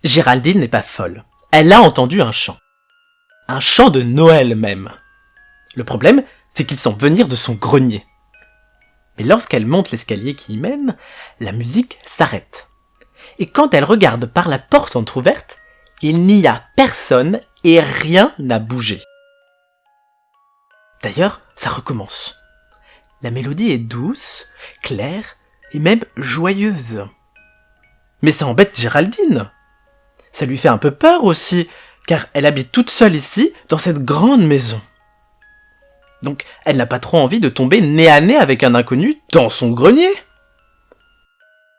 Géraldine n'est pas folle. Elle a entendu un chant. Un chant de Noël même. Le problème, c'est qu'il semble venir de son grenier. Mais lorsqu'elle monte l'escalier qui y mène, la musique s'arrête. Et quand elle regarde par la porte entr'ouverte, il n'y a personne et rien n'a bougé. D'ailleurs, ça recommence. La mélodie est douce, claire et même joyeuse. Mais ça embête Géraldine. Ça lui fait un peu peur aussi, car elle habite toute seule ici, dans cette grande maison. Donc, elle n'a pas trop envie de tomber nez à nez avec un inconnu dans son grenier.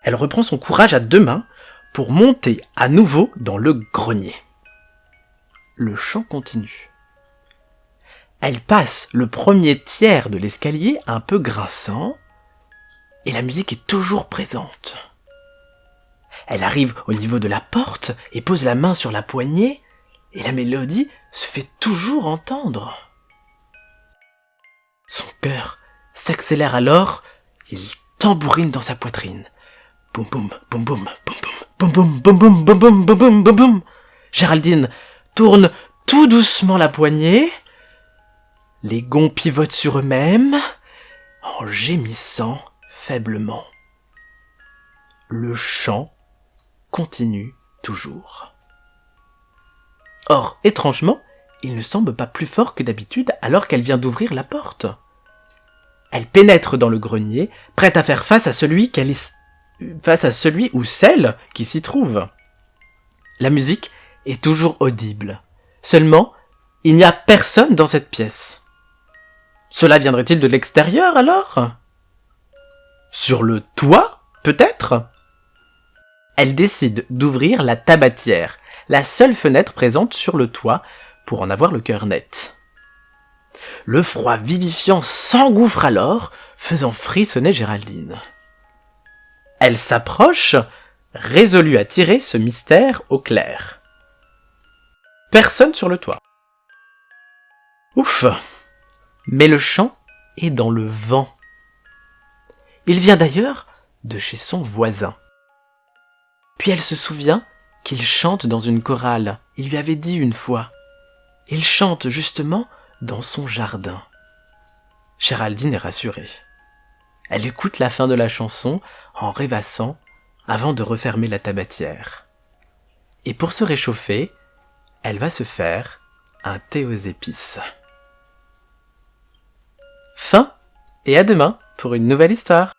Elle reprend son courage à deux mains pour monter à nouveau dans le grenier. Le chant continue. Elle passe le premier tiers de l'escalier un peu grinçant, et la musique est toujours présente. Elle arrive au niveau de la porte et pose la main sur la poignée, et la mélodie se fait toujours entendre. Son cœur s'accélère alors, il tambourine dans sa poitrine. Boum boum, boum boum, boum boum, boum boum, boum boum, boum boum, boum boum, boum boum. Géraldine tourne tout doucement la poignée, les gonds pivotent sur eux-mêmes, en gémissant faiblement. Le chant continue toujours. Or, étrangement, il ne semble pas plus fort que d'habitude alors qu'elle vient d'ouvrir la porte. Elle pénètre dans le grenier, prête à faire face à celui ou celle qui s'y trouve. La musique est toujours audible. Seulement, il n'y a personne dans cette pièce. Cela viendrait-il de l'extérieur alors ? Sur le toit, peut-être ? Elle décide d'ouvrir la tabatière, la seule fenêtre présente sur le toit, pour en avoir le cœur net. Le froid vivifiant s'engouffre alors, faisant frissonner Géraldine. Elle s'approche, résolue à tirer ce mystère au clair. Personne sur le toit. Ouf ! Mais le chant est dans le vent. Il vient d'ailleurs de chez son voisin. Puis elle se souvient qu'il chante dans une chorale. Il lui avait dit une fois. Il chante justement dans son jardin. Géraldine est rassurée. Elle écoute la fin de la chanson en rêvassant avant de refermer la tabatière. Et pour se réchauffer, elle va se faire un thé aux épices. Fin, et à demain pour une nouvelle histoire.